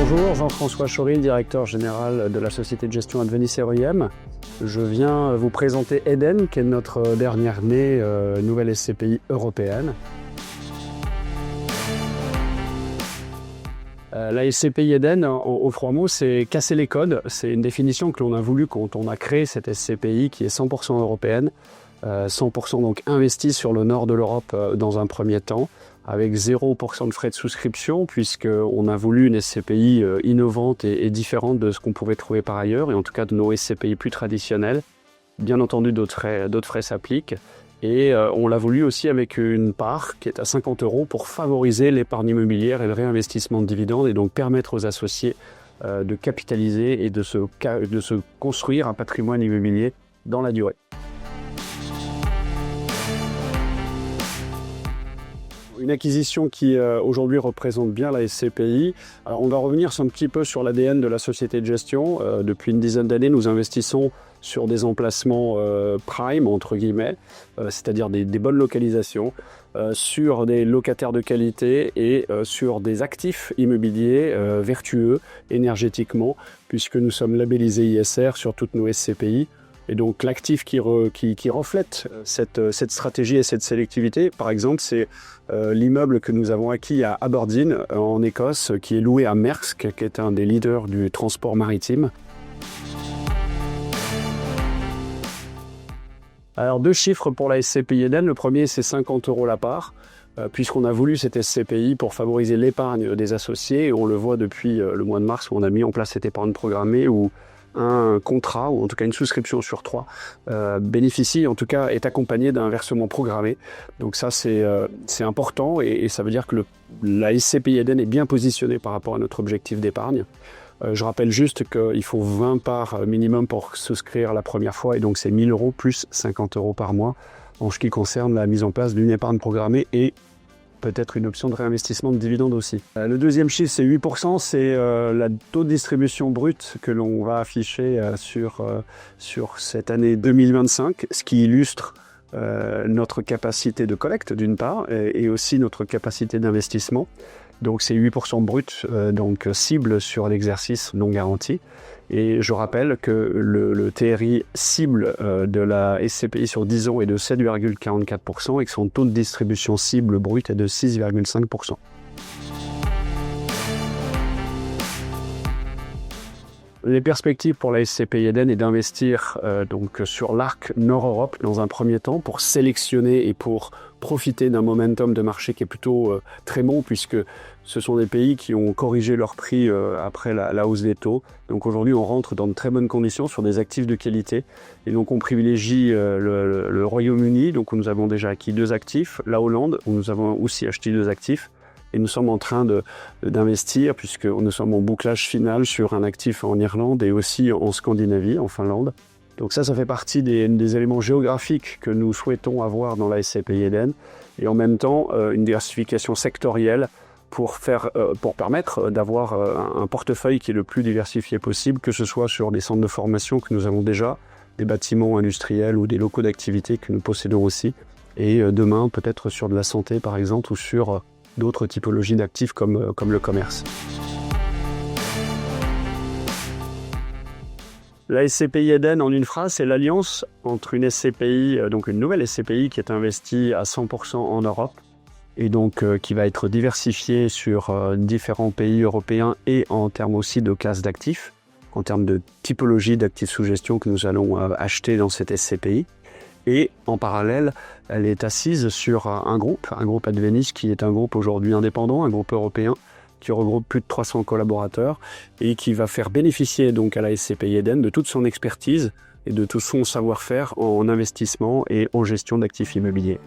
Bonjour, Jean-François Chaury, directeur général de la société de gestion Advenis REM. Je viens vous présenter Eden, qui est notre dernière née nouvelle SCPI européenne. La SCPI Eden, en 3 mots, c'est casser les codes. C'est une définition que l'on a voulu quand on a créé cette SCPI qui est 100% européenne, 100% donc investie sur le nord de l'Europe dans un premier temps, avec 0% de frais de souscription, puisqu'on a voulu une SCPI innovante et différente de ce qu'on pouvait trouver par ailleurs, et en tout cas de nos SCPI plus traditionnelles. Bien entendu, d'autres frais s'appliquent. Et on l'a voulu aussi avec une part qui est à 50 € pour favoriser l'épargne immobilière et le réinvestissement de dividendes et donc permettre aux associés de capitaliser et de se construire un patrimoine immobilier dans la durée. Une acquisition qui aujourd'hui représente bien la SCPI. Alors, on va revenir un petit peu sur l'ADN de la société de gestion. Depuis une dizaine d'années, nous investissons sur des emplacements prime, entre guillemets, c'est-à-dire des bonnes localisations, sur des locataires de qualité et sur des actifs immobiliers vertueux énergétiquement, puisque nous sommes labellisés ISR sur toutes nos SCPI. Et donc l'actif qui reflète cette stratégie et cette sélectivité, par exemple, c'est l'immeuble que nous avons acquis à Aberdeen, en Écosse, qui est loué à Maersk, qui est un des leaders du transport maritime. Alors 2 chiffres pour la SCPI Eden. Le premier, c'est 50 € la part, puisqu'on a voulu cette SCPI pour favoriser l'épargne des associés. Et on le voit depuis le mois de mars où on a mis en place cette épargne programmée où un contrat, ou en tout cas une souscription sur 3, bénéficie, en tout cas est accompagné d'un versement programmé. Donc ça c'est important et ça veut dire que la SCPI Eden est bien positionnée par rapport à notre objectif d'épargne. Je rappelle juste qu'il faut 20 parts minimum pour souscrire la première fois et donc c'est 1 000 € plus 50 € par mois en ce qui concerne la mise en place d'une épargne programmée et peut-être une option de réinvestissement de dividendes aussi. Le deuxième chiffre, c'est 8%, c'est la taux de distribution brute que l'on va afficher sur cette année 2025, ce qui illustre notre capacité de collecte d'une part et aussi notre capacité d'investissement. Donc c'est 8% brut, donc cible sur l'exercice non garanti. Et je rappelle que le TRI cible de la SCPI sur 10 ans est de 7,44% et que son taux de distribution cible brut est de 6,5%. Les perspectives pour la SCPI Eden est d'investir donc sur l'arc Nord-Europe dans un premier temps pour sélectionner et pour profiter d'un momentum de marché qui est plutôt très bon puisque ce sont des pays qui ont corrigé leur prix après la hausse des taux. Donc aujourd'hui on rentre dans de très bonnes conditions sur des actifs de qualité et donc on privilégie le Royaume-Uni, donc où nous avons déjà acquis 2 actifs, la Hollande où nous avons aussi acheté 2 actifs. Et nous sommes en train d'investir, puisque nous sommes en bouclage final sur un actif en Irlande et aussi en Scandinavie, en Finlande. Donc ça fait partie des éléments géographiques que nous souhaitons avoir dans la SCPI Eden. Et en même temps, une diversification sectorielle pour permettre d'avoir un portefeuille qui est le plus diversifié possible, que ce soit sur des centres de formation que nous avons déjà, des bâtiments industriels ou des locaux d'activité que nous possédons aussi. Et demain, peut-être sur de la santé, par exemple, ou sur d'autres typologies d'actifs comme le commerce. La SCPI Eden, en une phrase, c'est l'alliance entre une SCPI, donc une nouvelle SCPI qui est investie à 100% en Europe et donc qui va être diversifiée sur différents pays européens et en termes aussi de classes d'actifs, en termes de typologie d'actifs sous gestion que nous allons acheter dans cette SCPI. Et en parallèle, elle est assise sur un groupe Advenis qui est un groupe aujourd'hui indépendant, un groupe européen qui regroupe plus de 300 collaborateurs et qui va faire bénéficier donc à la SCPI Eden de toute son expertise et de tout son savoir-faire en investissement et en gestion d'actifs immobiliers.